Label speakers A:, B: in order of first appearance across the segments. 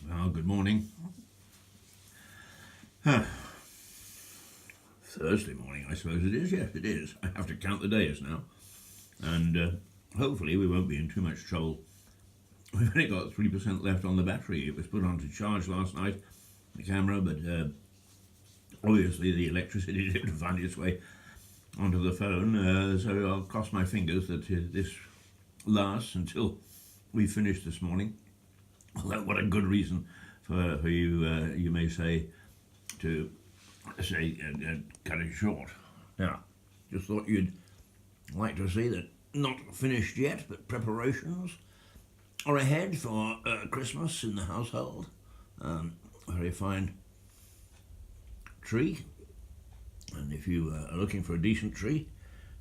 A: Well, good morning. Thursday morning, I suppose it is. Yes, it is. I have to count the days now. And hopefully we won't be in too much trouble. We've only got 3% left on the battery. It was put on to charge last night, the camera, but obviously the electricity didn't find its way onto the phone. So I'll cross my fingers that this lasts until we finish this morning. Well, what a good reason for you, you may say, to say cut it short. Now, just thought you'd like to see that not finished yet, but preparations are ahead for Christmas in the household. Very fine tree, and if you are looking for a decent tree,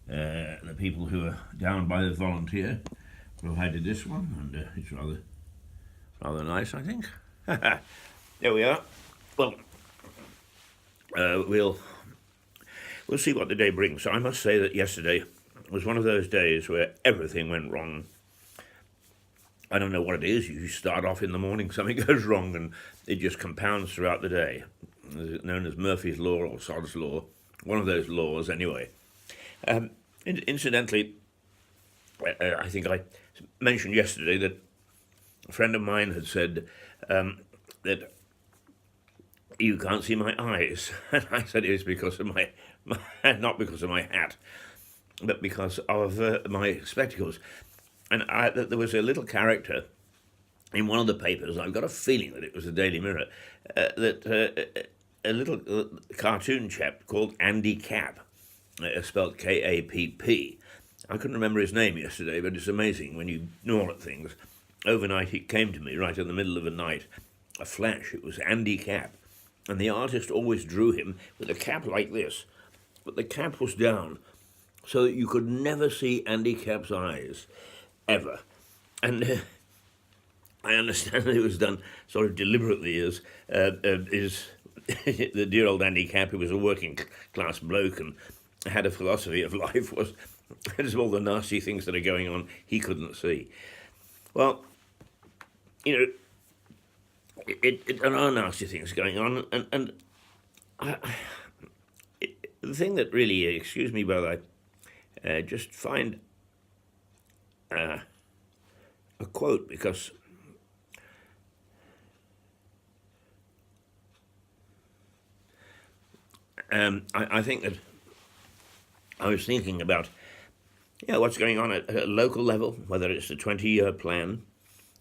A: the people who are down by the volunteer provided this one, and it's rather nice, I think. There we are. Well, we'll see what the day brings. So I must say that yesterday was one of those days where everything went wrong. I don't know what it is. You start off in the morning, something goes wrong, and it just compounds throughout the day. It's known as Murphy's Law or Sod's Law. One of those laws, anyway. Incidentally, I think I mentioned yesterday that a friend of mine had said that you can't see my eyes. And I said it was because of my not because of my hat, but because of my spectacles. And there was a little character in one of the papers, I've got a feeling that it was the Daily Mirror, that a little cartoon chap called Andy Capp, spelled K-A-P-P. I couldn't remember his name yesterday, but it's amazing when you gnaw at things. Overnight he came to me right in the middle of the night, a flash. It was Andy Capp, and the artist always drew him with a cap like this, but the cap was down so that you could never see Andy Capp's eyes, ever. And I understand that it was done sort of deliberately as the dear old Andy Capp, who was a working class bloke and had a philosophy of life, was all the nasty things that are going on he couldn't see. Well, you know, there are nasty things going on, and the thing that really, excuse me, brother, I just find a quote, because I think that I was thinking about what's going on at a local level, whether it's a 20-year plan,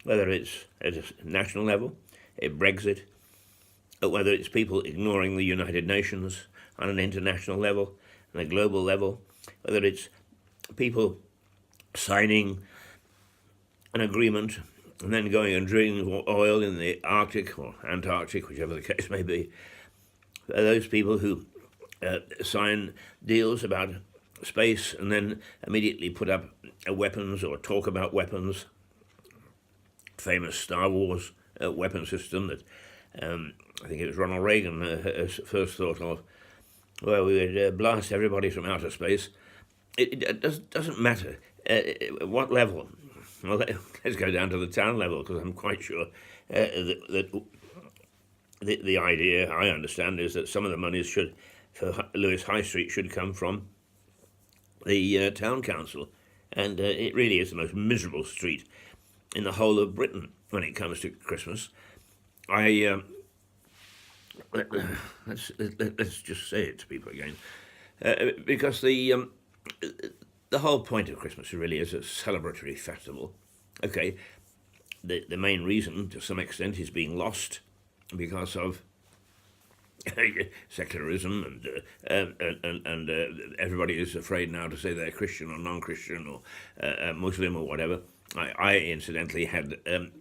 A: whether it's at a national level, a Brexit, or whether it's people ignoring the United Nations on an international level, on a global level, whether it's people signing an agreement and then going and drilling oil in the Arctic or Antarctic, whichever the case may be. Those people who sign deals about space and then immediately put up weapons or talk about weapons. Famous Star Wars weapon system that I think it was Ronald Reagan first thought of, where we would blast everybody from outer space. It doesn't matter what level. Well, let's go down to the town level, because I'm quite sure that the idea, I understand, is that some of the monies for Lewis High Street should come from the town council, and it really is the most miserable street in the whole of Britain when it comes to Christmas. I let's just say it to people again, because the whole point of Christmas really is a celebratory festival. Okay, the main reason, to some extent, is being lost because of secularism, and everybody is afraid now to say they're Christian or non-Christian or Muslim or whatever. I incidentally had an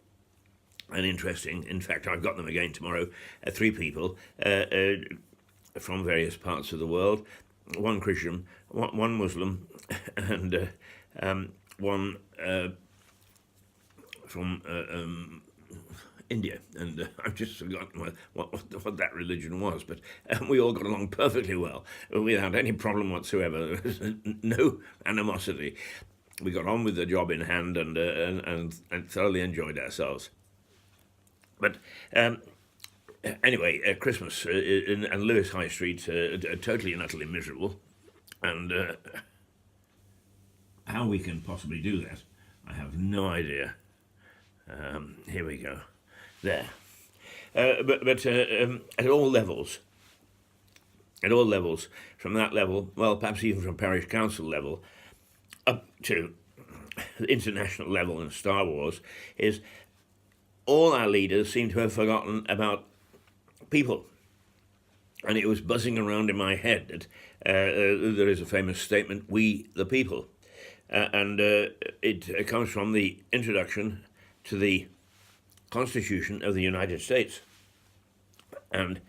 A: interesting, in fact, I've got them again tomorrow, 3 people from various parts of the world, one Christian, one Muslim, and one from India, and I've just forgotten what that religion was, but we all got along perfectly well, without any problem whatsoever. There was no animosity. We got on with the job in hand, and thoroughly enjoyed ourselves. But anyway, Christmas and Lewis High Street, totally and utterly miserable, and how we can possibly do that, I have no idea. Here we go. There. But at all levels, from that level, well, perhaps even from parish council level, up to the international level in Star Wars, is all our leaders seem to have forgotten about people. And it was buzzing around in my head that there is a famous statement, "We the people." And it comes from the introduction to the Constitution of the United States. And,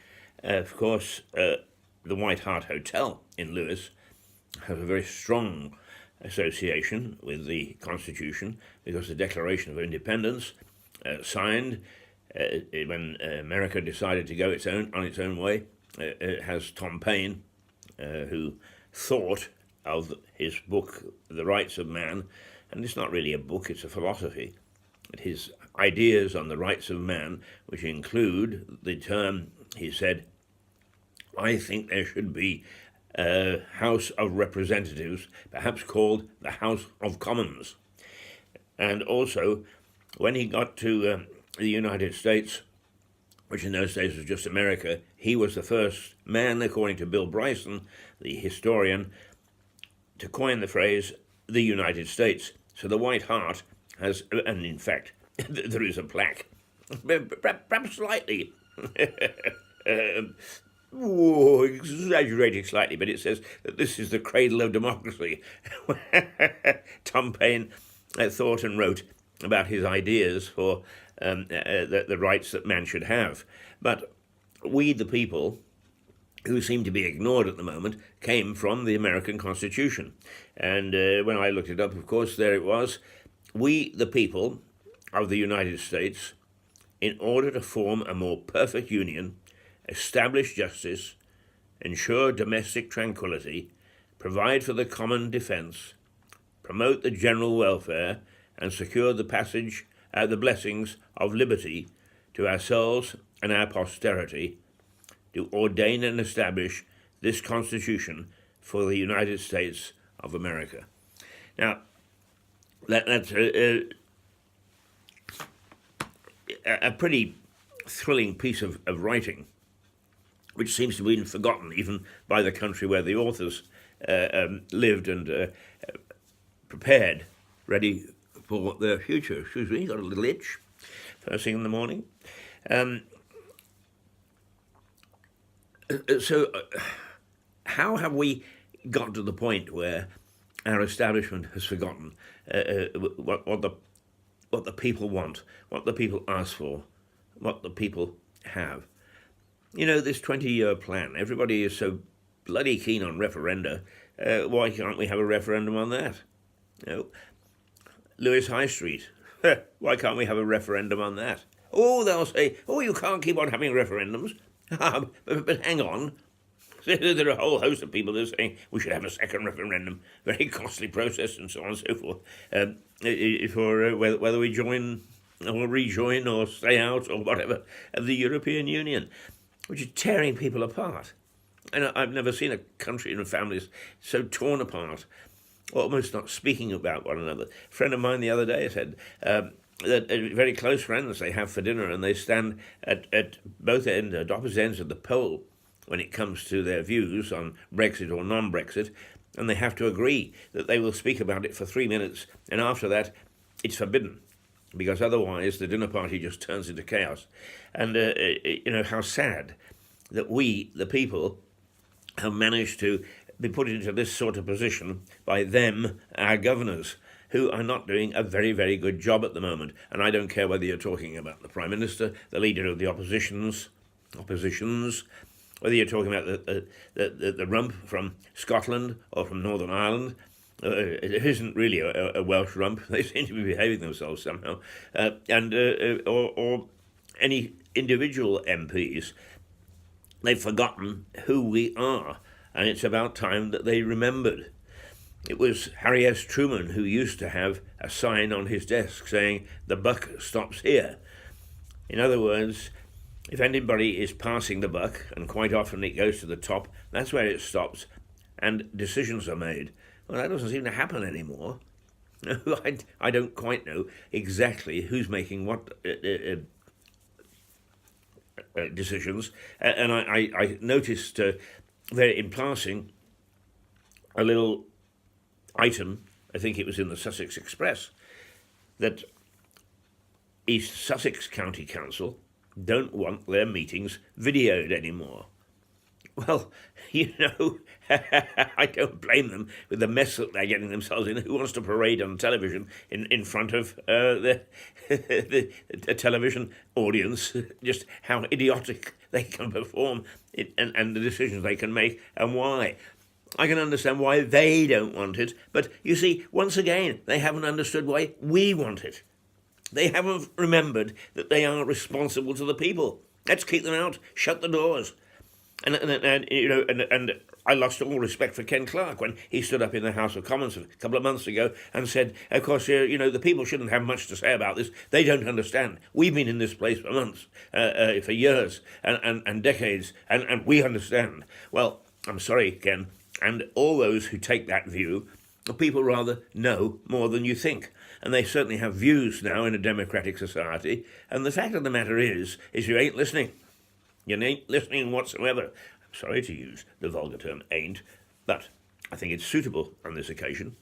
A: of course, the White Hart Hotel in Lewis has a very strong association with the Constitution, because the Declaration of Independence, signed when America decided to go on its own way, has Tom Paine, who thought of his book, The Rights of Man, and it's not really a book, it's a philosophy. His ideas on the rights of man, which include the term, he said, "I think there should be a House of Representatives, perhaps called the House of Commons." And also, when he got to the United States, which in those days was just America, he was the first man, according to Bill Bryson, the historian, to coin the phrase, "the United States." So the White Hart has, and in fact, there is a plaque, perhaps slightly, exaggerating slightly, but it says that this is the cradle of democracy. Tom Paine thought and wrote about his ideas for the rights that man should have. But we, the people, who seem to be ignored at the moment, came from the American Constitution. And when I looked it up, of course, there it was. We, the people of the United States, in order to form a more perfect union, establish justice, ensure domestic tranquility, provide for the common defense, promote the general welfare, and secure the passage, the blessings of liberty to ourselves and our posterity, do ordain and establish this Constitution for the United States of America. Now, that's a pretty thrilling piece of writing, which seems to have been forgotten even by the country where the authors lived and prepared, ready for their future. Excuse me, got a little itch first thing in the morning. So how have we got to the point where our establishment has forgotten what the people want, what the people ask for, what the people have? You know, this 20-year plan, everybody is so bloody keen on referenda. Why can't we have a referendum on that? You know, Lewis High Street, why can't we have a referendum on that? Oh, they'll say, oh, you can't keep on having referendums. But hang on. There are a whole host of people that are saying we should have a second referendum, very costly process and so on and so forth, for whether we join or rejoin or stay out or whatever of the European Union, which is tearing people apart. And I've never seen a country and families so torn apart. almost not speaking about one another. A friend of mine the other day said that very close friends they have for dinner, and they stand at both ends, at opposite ends of the pole when it comes to their views on Brexit or non-Brexit, and they have to agree that they will speak about it for 3 minutes, and after that, it's forbidden, because otherwise the dinner party just turns into chaos. And how sad that we, the people, have managed to be put into this sort of position by them, our governors, who are not doing a very, very good job at the moment. And I don't care whether you're talking about the Prime Minister, the leader of the oppositions, whether you're talking about the rump from Scotland or from Northern Ireland. It isn't really a Welsh rump. They seem to be behaving themselves somehow. Or any individual MPs. They've forgotten who we are, and it's about time that they remembered. It was Harry S. Truman who used to have a sign on his desk saying, "The buck stops here." In other words, if anybody is passing the buck, and quite often it goes to the top, that's where it stops, and decisions are made. Well, that doesn't seem to happen anymore. I don't quite know exactly who's making what decisions, and I noticed there in passing a little item, I think it was in the Sussex Express, that East Sussex County Council don't want their meetings videoed anymore. Well, I don't blame them with the mess that they're getting themselves in. Who wants to parade on television in front of the television audience, just how idiotic they can perform it, and the decisions they can make and why. I can understand why they don't want it, but you see, once again, they haven't understood why we want it. They haven't remembered that they are responsible to the people. Let's keep them out, shut the doors. And I lost all respect for Ken Clarke when he stood up in the House of Commons a couple of months ago and said, of course, the people shouldn't have much to say about this. They don't understand. We've been in this place for months, for years and decades, and we understand. Well, I'm sorry, Ken, and all those who take that view, people rather know more than you think. And they certainly have views now in a democratic society. And the fact of the matter is you ain't listening. You ain't listening whatsoever. I'm sorry to use the vulgar term ain't, but I think it's suitable on this occasion.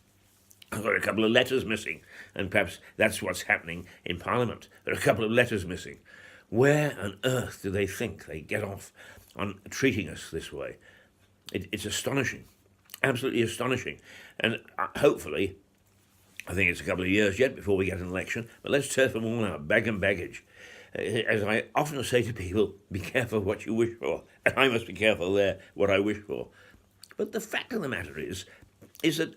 A: I've got a couple of letters missing, and perhaps that's what's happening in Parliament. There are a couple of letters missing. Where on earth do they think they get off on treating us this way? It's astonishing, absolutely astonishing. And hopefully, I think it's a couple of years yet before we get an election, but let's turf them all out, bag and baggage. As I often say to people, be careful what you wish for, and I must be careful there what I wish for. But the fact of the matter is that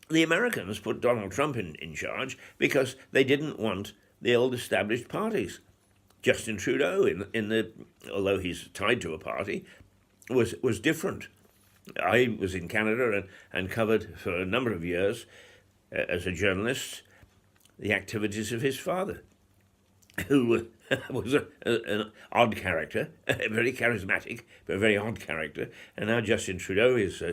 A: the Americans put Donald Trump in charge because they didn't want the old established parties. Justin Trudeau, although he's tied to a party, was different. I was in Canada and covered for a number of years as a journalist the activities of his father, who was an odd character, very charismatic, but a very odd character. And now Justin Trudeau is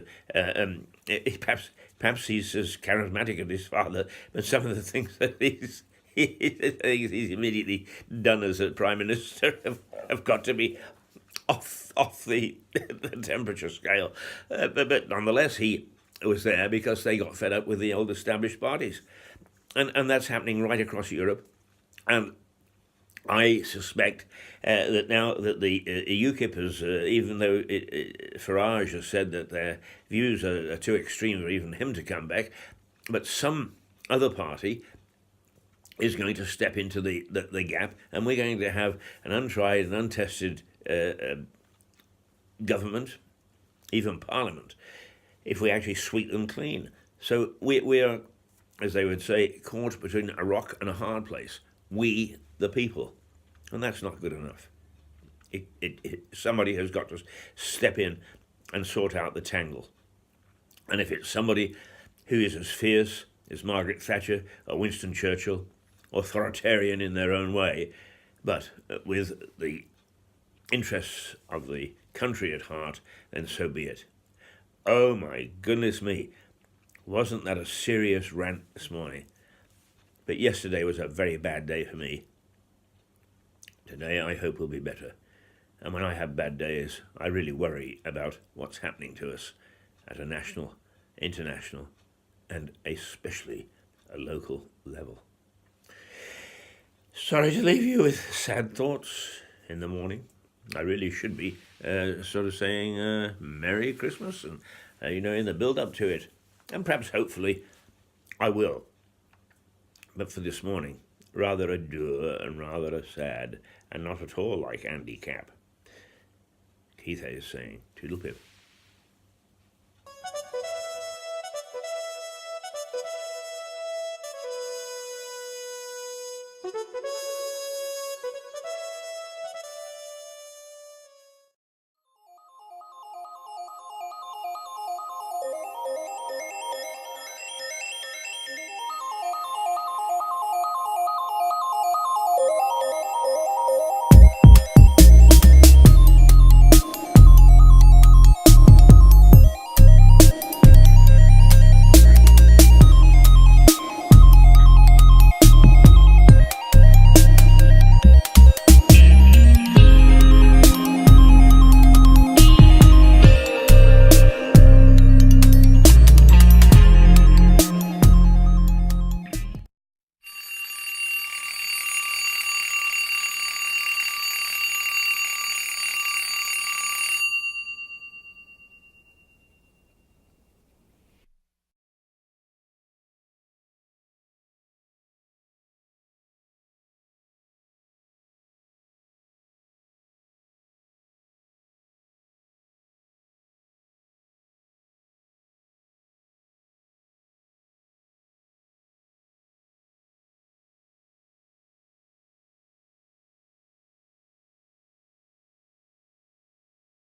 A: perhaps he's as charismatic as his father, but some of the things that he's immediately done as a prime minister have got to be off the temperature scale. But nonetheless, he was there because they got fed up with the old established parties. And that's happening right across Europe. And I suspect that now that the UKIP has, even though Farage has said that their views are too extreme for even him to come back, but some other party is going to step into the gap, and we're going to have an untried and untested government, even parliament, if we actually sweep them clean. So we are, as they would say, caught between a rock and a hard place. We, the people. And that's not good enough. Somebody has got to step in and sort out the tangle. And if it's somebody who is as fierce as Margaret Thatcher or Winston Churchill, authoritarian in their own way, but with the interests of the country at heart, then so be it. Oh my goodness me. Wasn't that a serious rant this morning? But yesterday was a very bad day for me. Today I hope will be better. And when I have bad days, I really worry about what's happening to us at a national, international, and especially a local level. Sorry to leave you with sad thoughts in the morning. I really should be sort of saying Merry Christmas and, in the build-up to it. And perhaps, hopefully, I will. But for this morning, rather a dour and rather a sad, and not at all like Andy Capp. Keith is saying, Toodle pip.